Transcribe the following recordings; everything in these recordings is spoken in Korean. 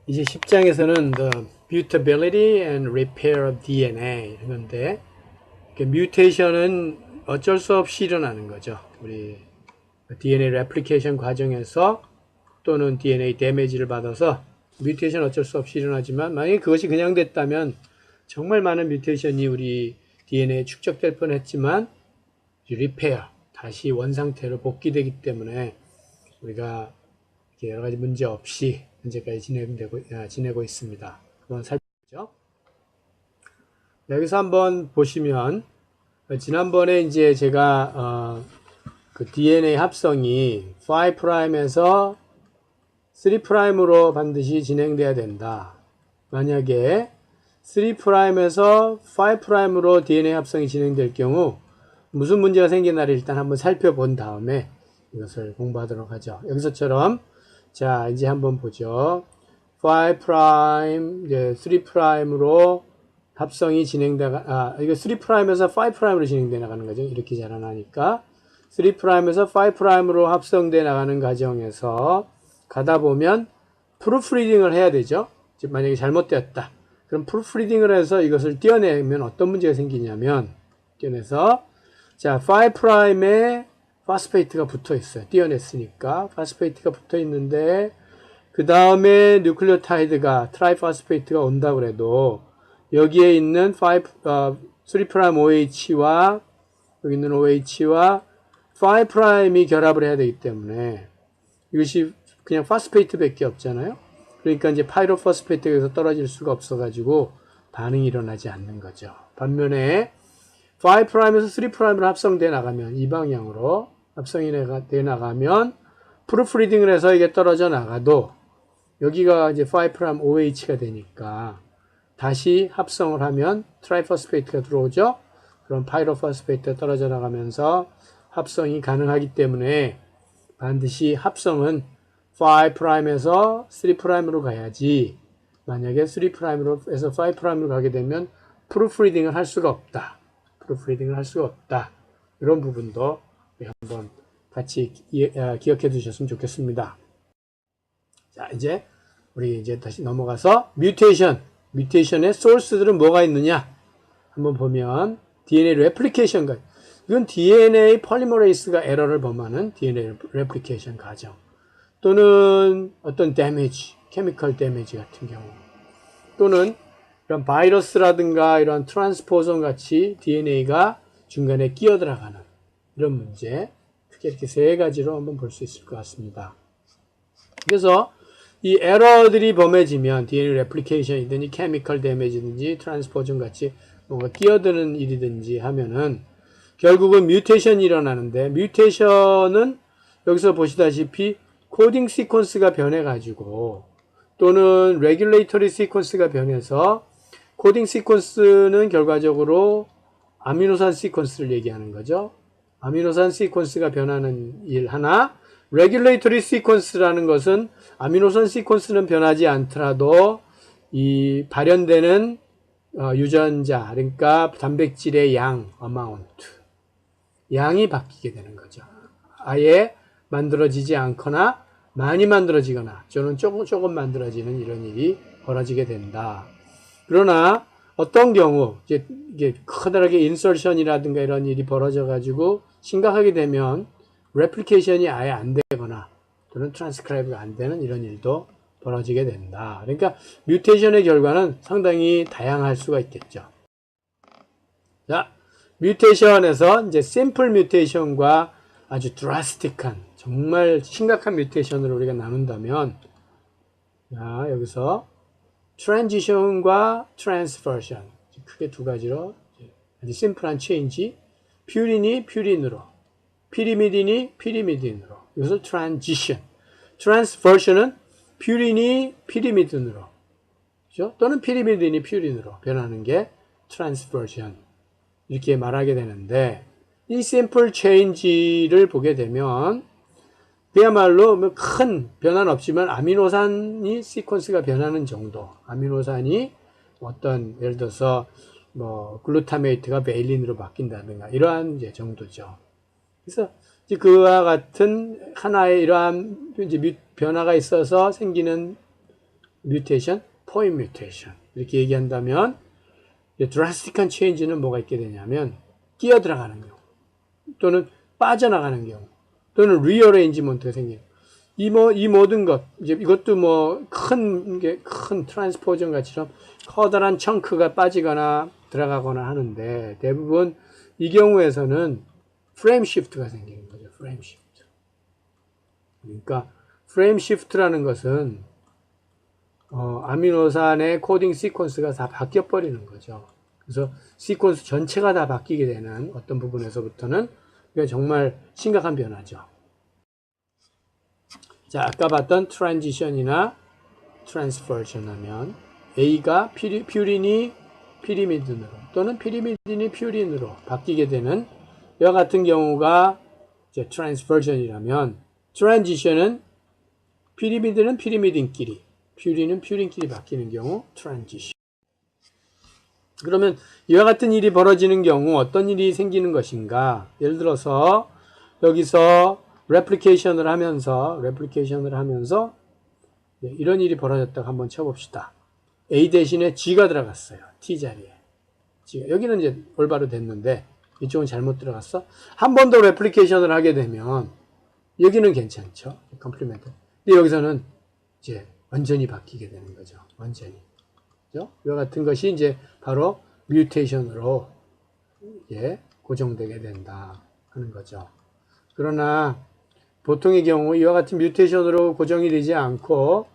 이제 10장에서는 the mutability and repair of DNA 이건데, 뮤테이션은 어쩔 수 없이 일어나는 거죠. 우리 DNA 레플리케이션 과정에서 또는 DNA 데미지를 받아서 뮤테이션 어쩔 수 없이 일어나지만, 만약에 그것이 그냥 됐다면 정말 많은 뮤테이션이 우리 DNA에 축적될 뻔했지만 리페어, 다시 원상태로 복귀되기 때문에 우리가 여러 가지 문제 없이 현재까지 지내고 있습니다. 한번 살펴보죠. 여기서 한번 보시면, 지난번에 이제 제가 그 DNA 합성이 5'에서 3'으로 반드시 진행돼야 된다. 만약에 3'에서 5'으로 DNA 합성이 진행될 경우 무슨 문제가 생기나를 일단 한번 살펴본 다음에 이것을 공부하도록 하죠. 여기서처럼 자, 이제 한번 보죠. 5', 이제 3'으로 합성이 진행되가, 이거 3'에서 5'으로 진행돼 나가는 거죠. 이렇게 자라나니까. 3'에서 5'으로 합성돼 나가는 과정에서 가다 보면 프루프리딩을 해야 되죠. 만약에 잘못되었다. 그럼 프루프리딩을 해서 이것을 떼어내면 어떤 문제가 생기냐면, 떼어내서, 자, 5'에 파스페이트가 붙어 있어요. 떼어냈으니까. 파스페이트가 붙어 있는데, 그 다음에 뉴클리오타이드가, 트라이파스페이트가 온다고 해도, 여기에 있는 3' OH와, 여기 있는 OH와 5'이 결합을 해야 되기 때문에, 이것이 그냥 파스페이트 밖에 없잖아요. 그러니까 이제 파이로파스페이트가 여기서 떨어질 수가 없어가지고, 반응이 일어나지 않는 거죠. 반면에, 5'에서 3'으로 합성돼 나가면, 이 방향으로 합성이 돼 나가면, 프루프리딩을 해서 이게 떨어져 나가도, 여기가 이제 5' OH가 되니까, 다시 합성을 하면 트라이포스페이트가 들어오죠. 그럼 파이로포스페이트가 떨어져 나가면서 합성이 가능하기 때문에 반드시 합성은 5'에서 3'으로 가야지, 만약에 3'에서 5'으로 가게 되면 프루프리딩을 할 수가 없다. 프루프리딩을 할 수가 없다. 이런 부분도 한번 같이 기억해 두셨으면 좋겠습니다. 자, 이제 우리 이제 다시 넘어가서 뮤테이션의 소스들은 뭐가 있느냐 한번 보면, DNA 레플리케이션과, 이건 DNA 폴리머레이스가 에러를 범하는 DNA 레플리케이션 과정, 또는 어떤 데미지, 케미컬 데미지 같은 경우, 또는 이런 바이러스라든가 이런 트랜스포존 같이 DNA가 중간에 끼어 들어가는 이런 문제, 크게 이렇게 세 가지로 한번 볼 수 있을 것 같습니다. 그래서 이 에러들이 범해지면 DNA 레플리케이션이든지 케미컬 데미지든지 트랜스포전 같이 뭔가 끼어드는 일이든지 하면은 결국은 뮤테이션이 일어나는데, 뮤테이션은 여기서 보시다시피 코딩 시퀀스가 변해가지고, 또는 레귤레이터리 시퀀스가 변해서, 코딩 시퀀스는 결과적으로 아미노산 시퀀스를 얘기하는 거죠. 아미노산 시퀀스가 변하는 일 하나, 레귤레이터리 시퀀스라는 것은 아미노산 시퀀스는 변하지 않더라도 이 발현되는 유전자, 그러니까 단백질의 양, 어마운트, 양이 바뀌게 되는 거죠. 아예 만들어지지 않거나 많이 만들어지거나 저는 조금 만들어지는 이런 일이 벌어지게 된다. 그러나 어떤 경우 이게 커다랗게 인설션이라든가 이런 일이 벌어져 가지고 심각하게 되면 레플리케이션이 아예 안 되거나 또는 트랜스크라이브가 안 되는 이런 일도 벌어지게 된다. 그러니까 뮤테이션의 결과는 상당히 다양할 수가 있겠죠. 자, 뮤테이션에서 이제 심플 뮤테이션과 아주 드라스틱한, 정말 심각한 뮤테이션을 우리가 나눈다면, 자, 여기서 트랜지션과 트랜스퍼션, 크게 두 가지로 아주 심플한 체인지, 퓨린이 퓨린으로, 피리미딘이 피리미딘으로, 여기서 트랜지션, 트랜스퍼션은 퓨린이 피리미딘으로, 그렇죠? 또는 피리미딘이 퓨린으로 변하는 게 트랜스퍼션, 이렇게 말하게 되는데, 이 심플 체인지를 보게 되면 그야말로 큰 변화는 없지만 아미노산이 시퀀스가 변하는 정도, 아미노산이 어떤 예를 들어서 뭐 글루타메이트가 베일린으로 바뀐다든가 이러한 이제 정도죠. 그래서 이제 그와 같은 하나의 이러한 이제 변화가 있어서 생기는 뮤테이션, 포인트 뮤테이션 이렇게 얘기한다면 드라스틱한 체인지는 뭐가 있게 되냐면 끼어 들어가는 경우 또는 빠져나가는 경우 또는 리어레인지먼트가 생겨요. 이 모든 것, 이제 이것도 뭐 큰 트랜스포전 같이처럼 커다란 청크가 빠지거나 들어가거나 하는데 대부분 이 경우에서는 프레임 시프트가 생기는 거죠. 프레임 시프트. 그러니까 프레임 시프트라는 것은 아미노산의 코딩 시퀀스가 다 바뀌어 버리는 거죠. 그래서 시퀀스 전체가 다 바뀌게 되는 어떤 부분에서부터는 그게 정말 심각한 변화죠. 자, 아까 봤던 트랜지션이나 트랜스퍼전 하면 A가 퓨린이 피리미딘으로 또는 피리미딘이 퓨린으로 바뀌게 되는 이와 같은 경우가 이제 트랜스퍼전이라면 트랜지션은 피리미딘은 피리미딘끼리 퓨린은 퓨린끼리 바뀌는 경우 트랜지션. 그러면 이와 같은 일이 벌어지는 경우 어떤 일이 생기는 것인가? 예를 들어서 여기서 레플리케이션을 하면서 이런 일이 벌어졌다고 한번 쳐봅시다. A 대신에 G가 들어갔어요. T 자리에. G가. 여기는 이제 올바로 됐는데 이쪽은 잘못 들어갔어. 한 번 더 레플리케이션을 하게 되면 여기는 괜찮죠. 컴플리멘트. 근데 여기서는 이제 완전히 바뀌게 되는 거죠. 완전히. 그죠? 이와 같은 것이 이제 바로 뮤테이션으로 고정되게 된다 하는 거죠. 그러나 보통의 경우 이와 같은 뮤테이션으로 고정이 되지 않고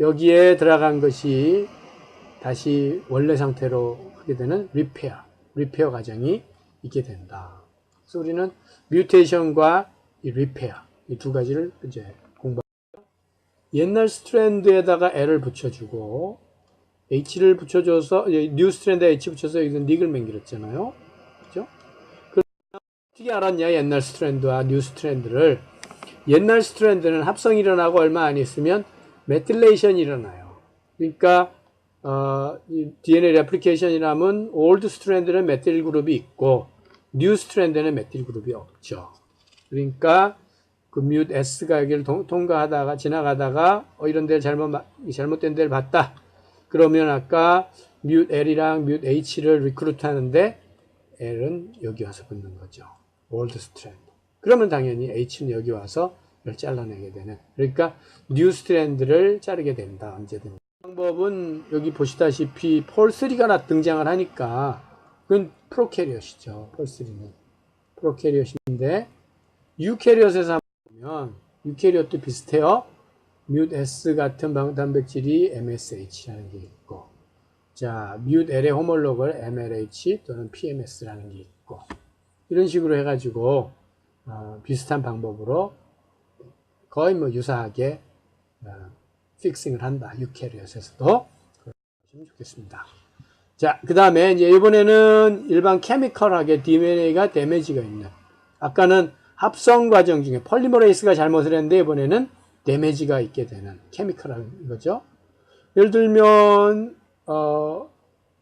여기에 들어간 것이 다시 원래 상태로 하게 되는 리페어 과정이 있게 된다. 그래서 우리는 뮤테이션과 이 리페어 이 두 가지를 이제 옛날 스트랜드에다가 L을 붙여주고 H를 붙여줘서 뉴 스트랜드에 H 붙여서 여기서 닉을 맹길었잖아요. 그죠? 어떻게 알았냐? 옛날 스트랜드와 뉴 스트랜드를. 옛날 스트랜드는 합성이 일어나고 얼마 안 있으면 메틸레이션이 일어나요. 그러니까 DNA 레플리케이션이라면 올드 스트랜드는 메틸 그룹이 있고 뉴 스트랜드는 메틸 그룹이 없죠. 그러니까 그 뮤 S가 여기를 통과하다가 지나가다가 이런 데를 잘못된 데를 봤다. 그러면 아까 뮤 L이랑 뮤 H를 리크루트 하는데 L은 여기 와서 붙는 거죠. 올드 스트랜드. 그러면 당연히 H는 여기 와서 이걸 잘라내게 되는. 그러니까 뉴 스트랜드를 자르게 된다. 언제든지. 방법은 여기 보시다시피 폴3가 등장을 하니까 그건 프로캐리엇이죠. 폴3는. 프로캐리엇인데 유캐리엇에서 보면 유캐리엇도 비슷해요. 뮤 S 같은 단백질이 MSH라는 게 있고 자, 뮤 L의 호몰로그를 MLH 또는 PMS라는 게 있고 이런 식으로 해가지고 비슷한 방법으로 거의 뭐 유사하게 픽싱을 한다. 유캐리엇에서도 그러시면 좋겠습니다. 자, 그 다음에 이제 이번에는 일반 케미컬하게 DNA가 데미지가 있는 아까는 합성 과정 중에 폴리머레이스가 잘못을 했는데 이번에는 데미지가 있게 되는 케미컬한 거죠. 예를 들면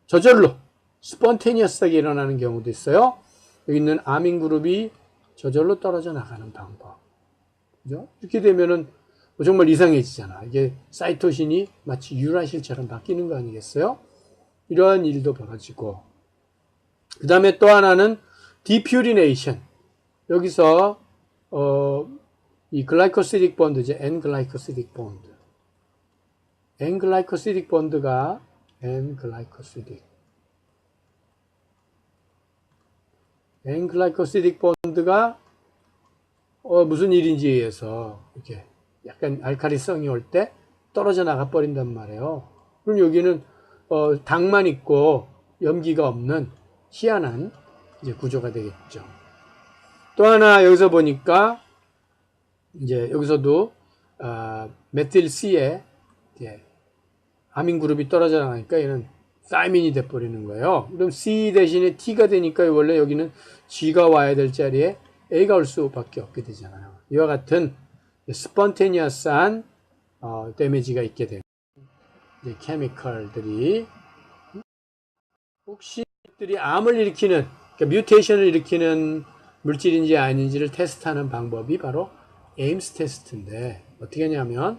저절로 스폰테니어스하게 일어나는 경우도 있어요. 여기 있는 아민 그룹이 저절로 떨어져 나가는 방법. 그죠? 이렇게 되면은 정말 이상해지잖아. 이게 사이토신이 마치 유라실처럼 바뀌는 거 아니겠어요? 이러한 일도 벌어지고. 그 다음에 또 하나는 디퓨리네이션. 여기서 이 글라이코시딕 본드죠. N-글라이코시딕 본드. N-글라이코시딕 본드가 N-글라이코시딕 본드가 무슨 일인지에 의해서 이렇게 약간 알칼리성이 올 때 떨어져 나가 버린단 말이에요. 그럼 여기는 당만 있고 염기가 없는 희한한 이제 구조가 되겠죠. 또 하나 여기서 보니까 이제 여기서도 메틸 C에 아민 그룹이 떨어져 나가니까 얘는 사이민이 돼 버리는 거예요. 그럼 C 대신에 T가 되니까 원래 여기는 G가 와야 될 자리에 A가 올 수밖에 없게 되잖아요. 이와 같은 스폰테니어스한 데미지가 있게 되는 이제 케미컬들이 혹시 들이 암을 일으키는 그러니까 뮤테이션을 일으키는 물질인지 아닌지를 테스트하는 방법이 바로 에임스 테스트인데 어떻게 하냐면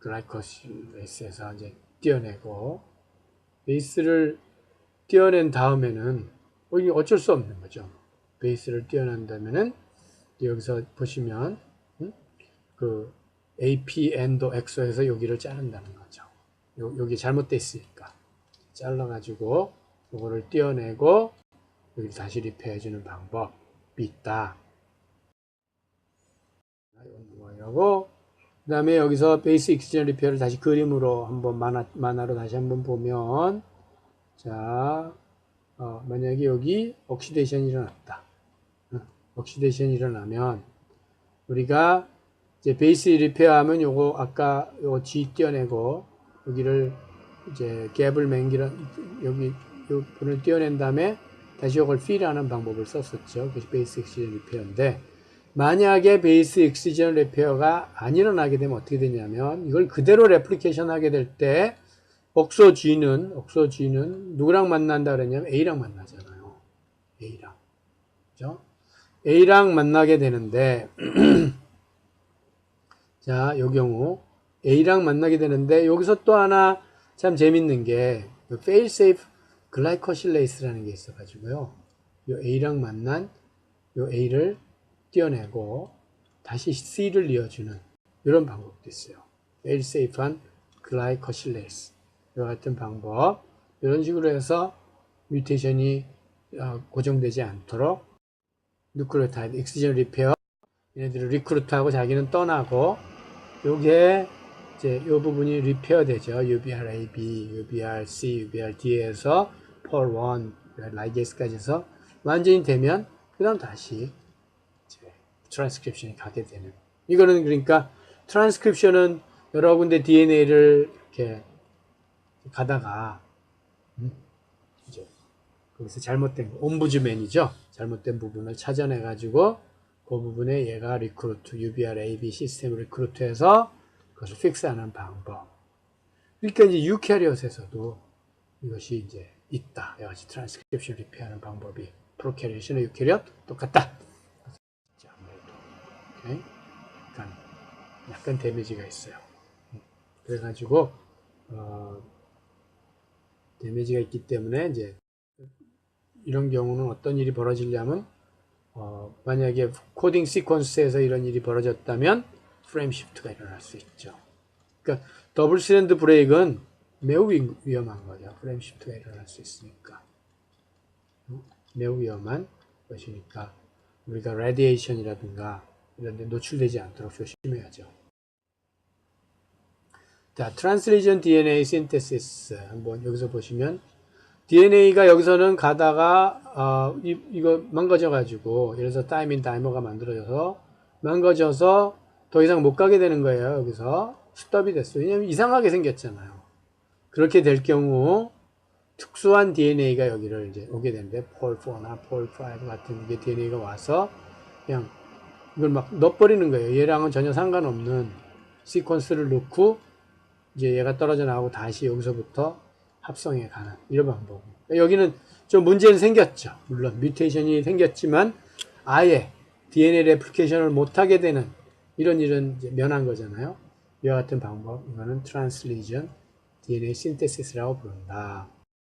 글라이코실레이스에서 이제 떼어내고 베이스를 떼어낸 다음에는 이게 어쩔 수 없는 거죠. 베이스를 떼어낸다면은 여기서 보시면 그 AP, 엔도, 엑소에서 여기를 자른다는 거죠. 여기 잘못돼 있으니까 잘라가지고 이거를 떼어내고 여기 다시 리페어해주는 방법이 있다. 이거 그 다음에 여기서 베이스 익스전 리페어를 다시 그림으로 한번 만화로 다시 한번 보면 자 만약에 여기 옥시데이션이 일어났다. 옥시데이션이 일어나면 우리가 이제 베이스 리페어 하면 요거 아까 요거 G 떼어내고 여기를 이제 갭을 여기 요 분을 떼어낸 다음에 다시 요걸 필하는 방법을 썼었죠. 그것이 베이스 익시전 리페어인데 만약에 베이스 익시전 리페어가 안 일어나게 되면 어떻게 되냐면 이걸 그대로 레플리케이션 하게 될 때 옥소 G는 누구랑 만난다 그랬냐면 A랑 만나잖아요. A랑. 그죠? A랑 만나게 되는데 자, 요 경우 A랑 만나게 되는데 여기서 또 하나 참 재밌는 게 failsafe glycosylase라는 게 있어 가지고요. 요 A랑 만난 요 A를 떼어내고 다시 C를 이어주는 이런 방법도 있어요. failsafe한 glycosylase 이와 같은 방법 이런 식으로 해서 뮤테이션이 고정되지 않도록 누클레오타이드 익시전 리페어 얘네들을 리크루트하고 자기는 떠나고 요게 이제 요 부분이 리페어 되죠. UBRAB, UBRC, UBRD에서 폴1, 라이게이스까지 해서 완전히 되면 그 다음 다시 이제 트랜스크립션이 가게 되는 이거는 그러니까 트랜스크립션은 여러 군데 DNA를 이렇게 가다가 이제 거기서 잘못된 옴부즈맨이죠. 잘못된 부분을 찾아내 가지고 그 부분에 얘가 리크루트, UBRAB 시스템 리크루트해서 그것을 픽스하는 방법. 그러니까 이제 유캐리엇에서도 이것이 이제 있다. 여러 가지 트랜스크립션 리페어하는 방법이 프로캐리엇이나 유캐리엇 똑같다. 아무래도 약간 데미지가 있어요. 그래가지고 데미지가 있기 때문에 이제 이런 경우는 어떤 일이 벌어지려면 만약에 코딩 시퀀스에서 이런 일이 벌어졌다면 프레임 시프트가 일어날 수 있죠. 그러니까 더블 스랜드 브레이크는 매우 위험한 거죠. 프레임 시프트가 일어날 수 있으니까. 매우 위험한 것이니까 우리가 라디에이션이라든가 이런 데 노출되지 않도록 조심해야죠. 자, 트랜슬레이션 DNA 신테시스 한번 여기서 보시면 DNA가 여기서는 가다가 이거 망가져 가지고 예를 들어서 다이민 다이머가 만들어져서 망가져서 더 이상 못 가게 되는 거예요. 여기서 스톱이 됐어요. 왜냐면 이상하게 생겼잖아요. 그렇게 될 경우 특수한 DNA가 여기를 이제 오게 되는데 폴4나 폴5 같은 게 DNA가 와서 그냥 이걸 막 넣어버리는 거예요. 얘랑은 전혀 상관없는 시퀀스를 넣고 이제 얘가 떨어져 나가고 다시 여기서부터 합성해 가는 이런 방법. 여기는 좀 문제는 생겼죠. 물론 뮤테이션이 생겼지만 아예 DNA 레플리케이션을 못하게 되는 이런 일은 이제 면한 거잖아요. 이와 같은 방법, 이거는 트랜슬레이션 DNA 신테시스라고 부른다.